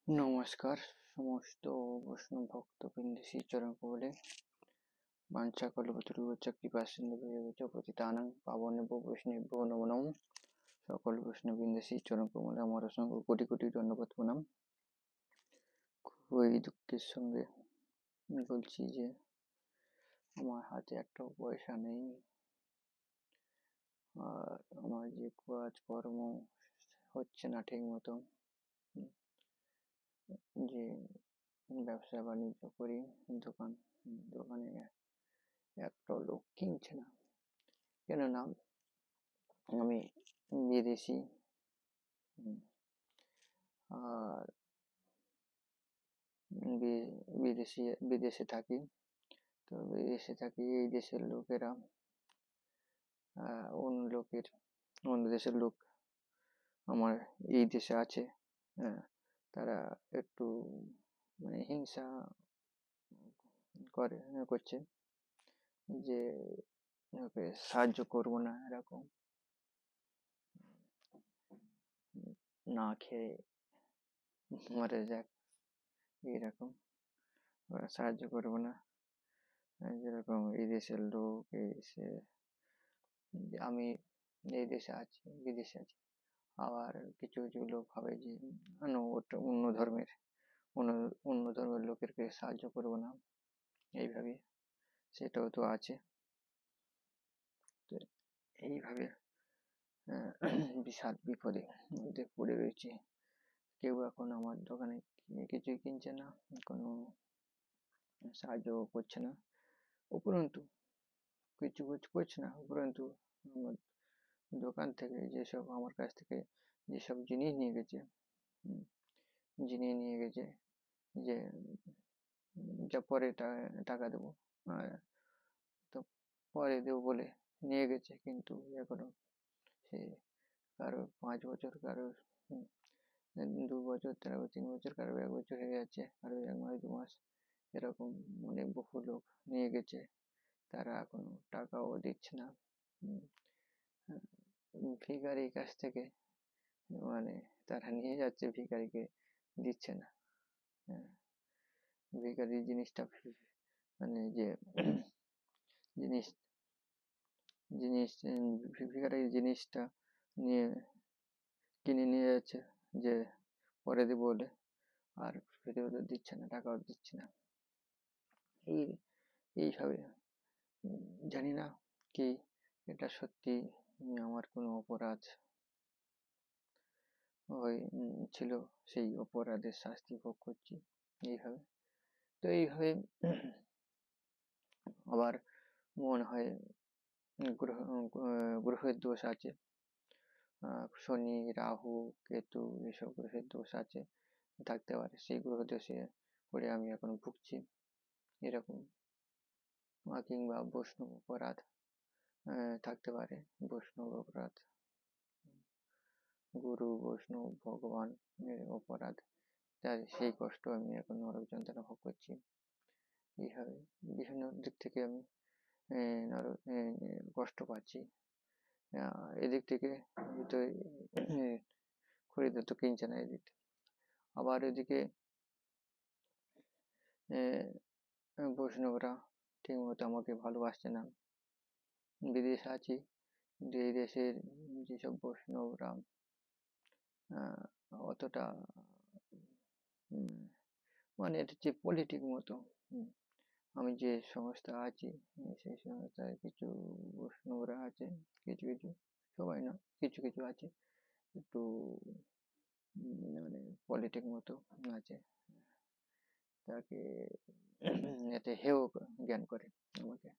নমস্কার সমস্ত বৈষ্ণব ভক্তবৃন্দ শ্রীচরণকমলে বাঞ্ছাকল্পতরুশ্চ কৃপাসিন্ধুভ্যেব পতিতানাং পাবনেভ্যো বৈষ্ণবেভ্যো নমো নমঃ। সকল বৈষ্ণববৃন্দ শ্রীচরণকমলে আমার অসংখ্য কোটি কোটি ধন্যবাদ প্রণাম। খুবই দুঃখের সঙ্গে বলছি যে আমার হাতে একটাও পয়সা নেই, আর আমার যে কাজকর্ম হচ্ছে না ঠিক মতো। যে ব্যবসা বাণিজ্য করি, দোকানে একটাও লোক কিনছে না, কেননা আমি বিদেশি, আর বিদেশে থাকি। তো বিদেশে থাকি, এই দেশের লোকেরা অন্য দেশের লোক আমার এই দেশে আছে, তারা একটু হিংসা করছে যে ওকে সাহায্য করবো না, এরকম না খেয়ে মরে যাক, এইরকম সাহায্য করবো না। যেরকম এই দেশের লোক এসে, আমি এই দেশে আছি, বিদেশে আছি, আবার কিছু কিছু লোক ভাবে যে অন্য ধর্মের লোকেরকে সাহায্য করবো না, এইভাবে সেটাও তো আছে। তো এইভাবে বিশাল বিপদে মধ্যে পড়ে রয়েছে। কেউ এখন আমার দোকানে কিছুই কিনছে না, কোনো সাহায্য করছে না, উপরন্তু কিছু করছে না, উপরন্তু আমার দোকান থেকে যেসব আমার কাছ থেকে যেসব জিনিস নিয়ে গেছে যে যা পরে টাকা দেবো, তো পরে দেবো বলে নিয়ে গেছে, কিন্তু এখনো সে কারো 5 বছর, কারো 2 বছর, কারো 3 বছর, কারো 1 বছর হয়ে যাচ্ছে, কারো 1 মাস 2 মাস, এরকম বহু লোক নিয়ে গেছে, তারা এখনো টাকাও দিচ্ছে না। ভিখারির কাছ থেকে তারা নিয়ে যাচ্ছে, ভিখারিকে দিচ্ছে না। ভিখারি জিনিসটা যে ভিখারি জিনিসটা কিনে নিয়ে যাচ্ছে যে পরে দেবো বলে, আর ফেরত দিচ্ছে না, টাকাও দিচ্ছে না। এইভাবে জানি না কি এটা সত্যি আমার কোনো অপরাধ ছিল, সেই অপরাধের শাস্তি ভোগ করছি এইভাবে। তো এইভাবে আবার মনে হয় গ্রহের দোষ আছে, শনি রাহু কেতু এসব গ্রহের দোষ আছে, থাকতে পারে, সেই গ্রহ দোষে পড়ে আমি এখন ভুগছি এরকম। কিংবা বৈষ্ণব অপরাধ থাকতে পারে, বৈষ্ণব অপরাধ, গুরু বৈষ্ণব ভগবান অপরাধ, তার সেই কষ্ট আমি এখন নরক যন্ত্রণা ভোগ করছি। এইভাবে বিভিন্ন দিক থেকে আমি কষ্ট পাচ্ছি। এদিক থেকে খরিদ্দার তো কিনছে না, এদিক আবার এদিকে বৈষ্ণবরা ঠিক মতো আমাকে ভালোবাসছে না। বিদেশে আছি, কিন্তু এই দেশের যেসব বৈষ্ণবরা অতটা এটা হচ্ছে পলিটিক মতো। আমি যে সংস্থা আছি, সেই সংস্থায় কিছু বৈষ্ণবরা আছে, কিছু কিছু, সবাই না, কিছু কিছু আছে, একটু পলিটিক মতো আছে, তাকে এতে হেয় জ্ঞান করে, আমাকে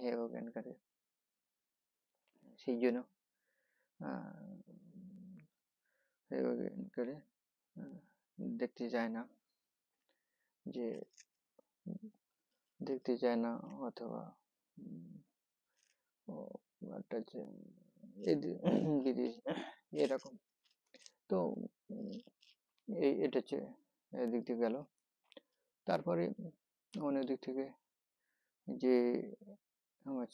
হেয় জ্ঞান করে, সেই জন্য হেয় জ্ঞান করে দেখতে যায় না, অথবা বিদেশ এরকম। তো এটা হচ্ছে এদিক দিয়ে গেল। তারপরে অন্য দিক থেকে যে আমার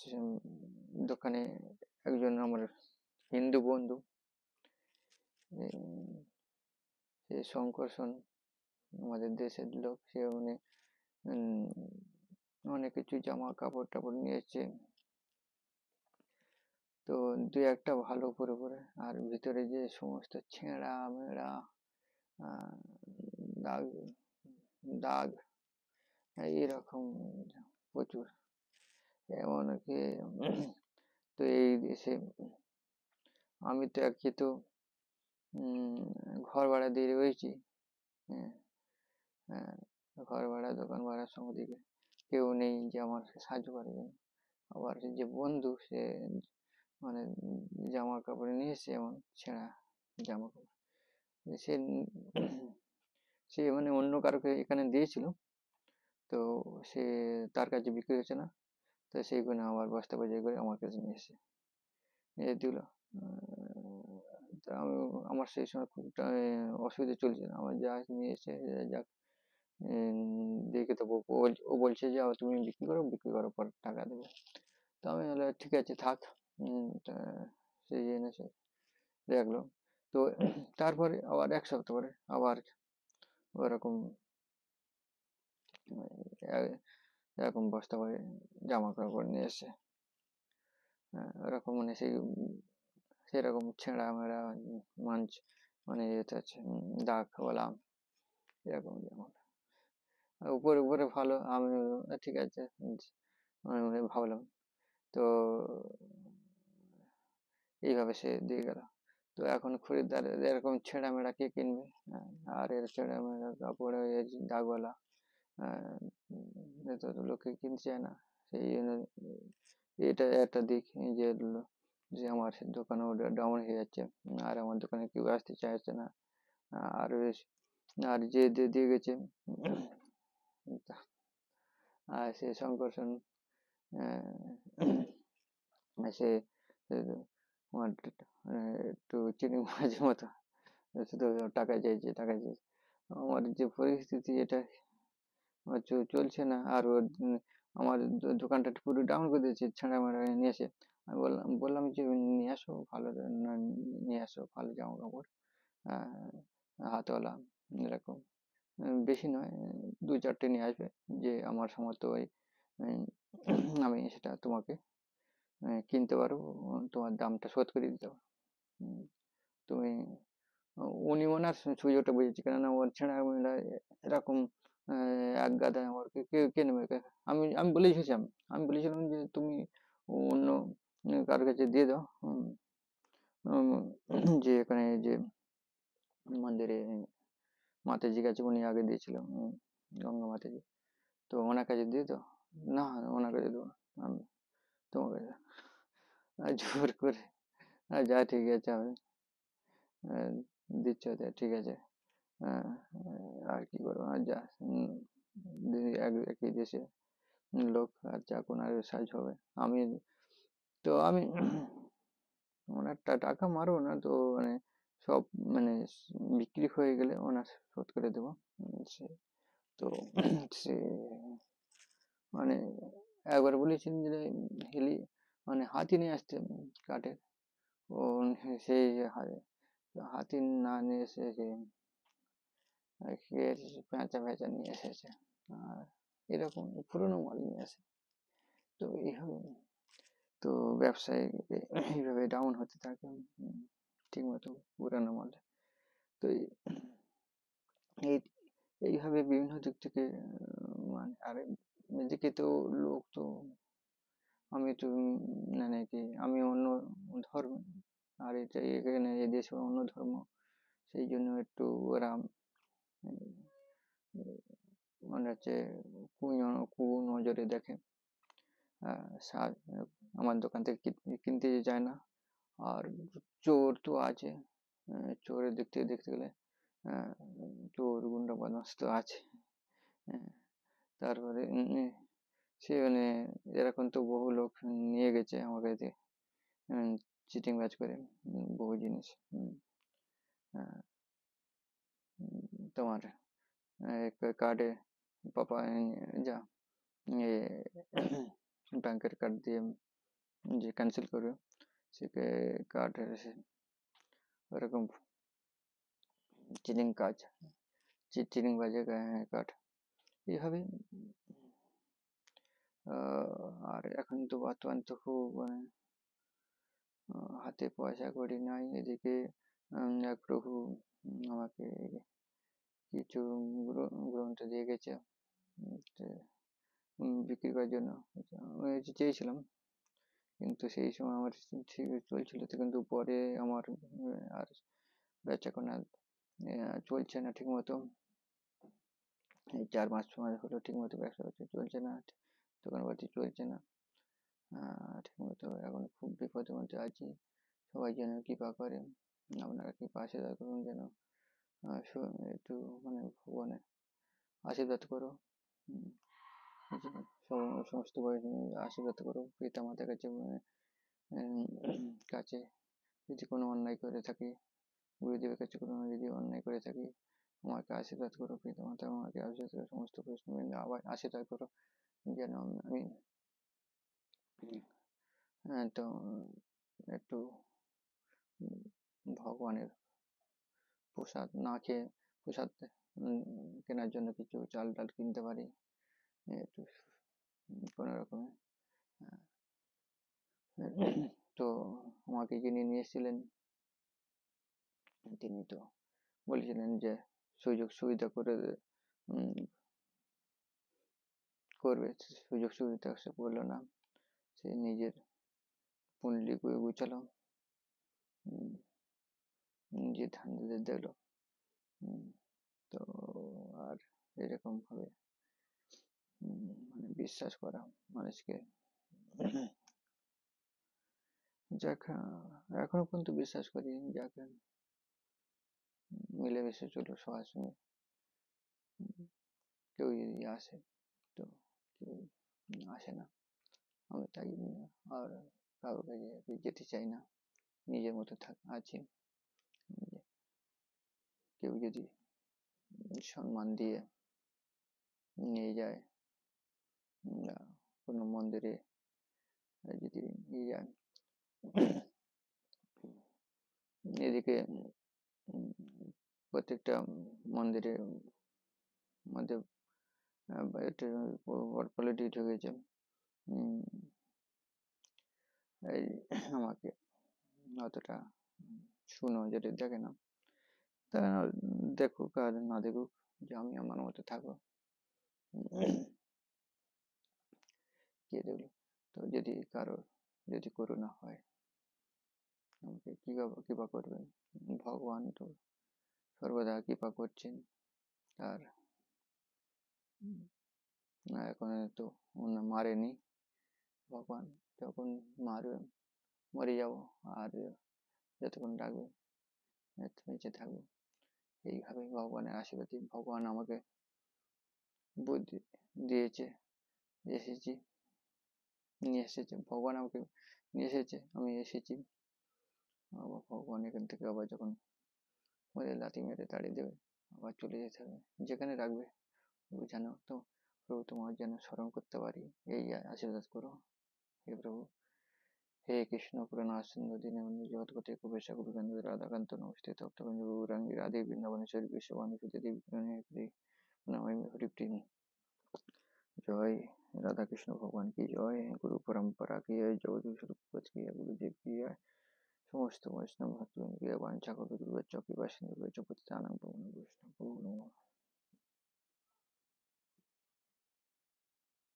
দোকানে একজন আমার হিন্দু বন্ধু, সেই শঙ্কর্ষণ আমাদের দেশের লোক, সে মানে অনেক কিছু জামা কাপড় টাপড় নিয়ে এসছে। তো দু একটা ভালো পরে পরে, আর ভিতরে যে সমস্ত ছেঁড়া মেড়া দাগ দাগ এইরকম প্রচুর। এমনকি তো এই দেশে আমি তো এক যেহেতু ঘর ভাড়া দিয়ে রয়েছি, হ্যাঁ, হ্যাঁ, ঘর ভাড়া দোকান ভাড়া সব দিকে কেউ নেই যে আমার সাহায্য করে জন্য। আবার যে বন্ধু, সে মানে জামা কাপড় নিয়ে এসে এমন ছেঁড়া জামা কাপড়, সে সে মানে অন্য কারোকে এখানে দিয়েছিল, তো সে তার কাছে বিক্রি হচ্ছে না, তো সেইগুলো আবার বস্তা বোঝাই করে আমার কাছে নিয়ে এসে দিল। তা আমি, আমার সেই সময় খুব অসুবিধা চলছিল, আমার যা নিয়ে এসে যাক দেখে তো ও বলছে যে তুমি বিক্রি করো পর টাকা দেবো। তো আমি বললাম ঠিক আছে থাক। তা সেই এনেছে দেখলো। তো তারপরে আবার এক সপ্তাহ পরে আবার ওরকম এরকম বস্তা করে জামা কাপড় নিয়ে এসে ওরকম মানে সেরকম ছেঁড়া মেড়া মাঞ্চ মানে ইয়েতে আছে দাগ বললাম এরকম যেমন উপরে উপরে ভালো। আমি ঠিক আছে আমি ভাবলাম। তো এইভাবে সে দিয়ে গেল। তো এখন খরিদ্দার এরকম ছেঁড়া মেড়া কে কিনবে? আর এর ছেঁড়া মেড়া কাপড় দাগওয়ালা তো লোকে কিনতে চায় না। সেই জন্য এটা একটা দিক যে যে আমার দোকানে অর্ডার ডাউন হয়ে যাচ্ছে, আর আমার দোকানে কেউ আসতে চাইছে না। আর আর যে দিয়ে গেছে আর সে শঙ্কর্ষণ সে আমার একটু চিনি মাঝে মতো শুধু টাকা চাইছে টাকা চাইছে। আমার যে পরিস্থিতি এটা আমার চলছে না, আর ওর আমার দোকানটা পুরো ডাউন করে দিয়েছে ছেঁড়া মেড়া নিয়ে এসে। আমি বললাম যে নিয়ে আসো ভালো, নিয়ে আসো ভালো জামা কাপড় হাতওয়ালা এরকম, বেশি নয়, দু চারটে নিয়ে আসবে, যে আমার সামর্থ্য হয় আমি সেটা তোমাকে কিনতে পারবো, তোমার দামটা শোধ করে দিতে পারবো। তুমি উনি ওনার সুযোগটা বুঝেছি, কেননা ওর ছেঁড়া মেড়া এরকম এক গাদা আমার কে নেবে। আমি আমি বলেছিলাম, যে তুমি অন্য কারোর কাছে দিয়ে দাও, যে এখানে যে মন্দিরে মাতাজি কাছে উনি আগে দিয়েছিল, গঙ্গা মাতাজি, তো ওনার কাছে দিয়ে দাও। না ওনার কাছে দেবো না, আমি তোমার কাছে জোর করে যা ঠিক আছে আমি দিচ্ছ ঠিক আছে, আর কি করবো, আর যা একই দেশে লোক, আর যা কোনার সাহায্য হবে। আমি তো আমি ওনার টাকা মারবো না, তো মানে সব মানে বিক্রি হয়ে গেলে ওনার শোধ করে দেবো। সে তো সে মানে একবার বলেছিলেন যে মানে হাতি নিয়ে আসতে কাঠের, ও সেই হাতি না নিয়ে এসে পেঁচা ফেঁচা নিয়ে এসেছে, আর এরকম পুরোনো মাল নিয়ে আসে। তো এইভাবে তো ব্যবসায় এইভাবে ডাউন হতে থাকে ঠিক মতো পুরানো মালে। তো এই এইভাবে বিভিন্ন দিক থেকে মানে আর এদিকে তো লোক তো আমি তো মানে কি আমি অন্য ধর্ম, আর এটা এখানে এদেশে অন্য ধর্ম, সেই জন্য একটু ওরা মনে হচ্ছে কু নজরে দেখে, আমার দোকান থেকে কিনতে যায় না। আর চোর তো আছে, চোরের দিক থেকে দেখতে গেলে চোর গুন্ডা বদমাশ তো আছে। তারপরে সে মানে এরকম তো বহু লোক নিয়ে গেছে আমার কাছে চিটিং বাজ করে বহু জিনিস। তোমার কার্ডে পাপা যা ব্যাংকের কার্ড দিয়ে যে ক্যান্সেল করবে, সে কার্ড ওরকম চিটিং কাজ, চিটিং বাজে কাঠ, এইভাবে। আর এখন তো বর্তমান তো খুব হাতে পয়সা কড়ি নাই, এদিকে এক প্রভু আমাকে কিছু গ্রন্থ দিয়ে গেছে বিক্রি করার জন্য। আমি চেয়েছিলাম, কিন্তু সেই সময় আমার ঠিক চলছিল তো, কিন্তু পরে আমার আর বেচাকেনা চলছে না ঠিক মতো। এই 4-5 মাস হলো ঠিক মতো ব্যবসা চলছে না, দোকানপাতি চলছে না ঠিক মতো। এখন খুব বিপদের মধ্যে আছি, সবাই যেন কৃপা করে, আপনারা কৃপা আশীর্বাদ করুন যেন একটু মানে ভগবানের আশীর্বাদ করো, সমস্ত আশীর্বাদ করো পিতা মাতার কাছে, কাছে যদি কোনো অন্যায় করে থাকি, গুরুদেবের কাছে কোনো যদি অন্যায় করে থাকি, আমাকে আশীর্বাদ করো পিতা মাতা, আমাকে আশীর্বাদ করো, সমস্ত বৈষ্ণববৃন্দ আবার আশীর্বাদ করো যেন আমি তো একটু ভগবানের প্রসাদ না খেয়ে, প্রসাদ কেনার জন্য কিছু চাল ডাল কিনতে পারি একটু কোনো রকমে। তো আমাকে যিনি নিয়ে এসেছিলেন তিনি তো বলেছিলেন যে সুযোগ সুবিধা করে করবে, সুযোগ সুবিধা সে করলো না, সে নিজের পুণ্ডলি গুছালো, নিজের ধান্দা দেখলো। তো আর এরকম ভাবে মানে বিশ্বাস করা মানুষকে, যাক এখনো পর্যন্ত বিশ্বাস করি, যাকে মিলেমিশে চলো সবার সঙ্গে, কেউ যদি আসে তো, কেউ আসে না, আমি তাই আর কারোর কাছে যেতে চাই না, নিজের মতো আছি। কেউ যদি সম্মান দিয়ে নিয়ে যায়, কোনো মন্দিরে যদি নিয়ে যায়, এদিকে প্রত্যেকটা মন্দিরের মধ্যে পলিটিক্স ঢুকেছে, এই আমাকে অতটা সুনজরে দেখে না, তারা দেখুক আর না দেখুক, যে আমি আমার মতো থাকবো, কে দেখলো। তো যদি কারোর যদি করোনা হয়, আমাকে কৃপা করবেন, ভগবান তো সর্বদা কৃপা করছেন। আর এখন তো মারেনি ভগবান, যখন মারবে মরে যাবো, আর যতক্ষণ ডাকবে বেঁচে থাকবো। এইভাবে ভগবানের আশীর্বাদে ভগবান আমাকে বুদ্ধি দিয়েছে, এসেছি, নিয়ে এসেছে ভগবান, আমাকে নিয়ে এসেছে, আমি এসেছি। আবার ভগবান এখান থেকে আবার যখন ওদের লাথি মেরে তাড়িয়ে দেবে, আবার চলে যেতে হবে, যেখানে রাখবে যেন তো প্রভু তোমার যেন স্মরণ করতে পারি, এই আশীর্বাদ করো হে প্রভু। হে কৃষ্ণ পুরাণ সিন্ধু দীনবন্ধু জগৎপতি কুবেশ গুরুগন্ধ রাধাকান্ত নমস্তে তপ্তগঞ্জ গৌরাঙ্গী রাধে বৃন্দাবনেশ্বরী বিশ্ববাণীসুতি দেবী নমামি হরিপ্রিয়। জয় राधा कृष्ण भगवान की जय, गुरु परंपरा की जय, जगदीश स्वरूप की जय, गुरुदेव की जय, समस्त वैष्णव भक्तों की वांछा कल्पतरुभ्यश्च कृपा सिंधुभ्यश्च पतितानां पावनेभ्यो वैष्णवेभ्यो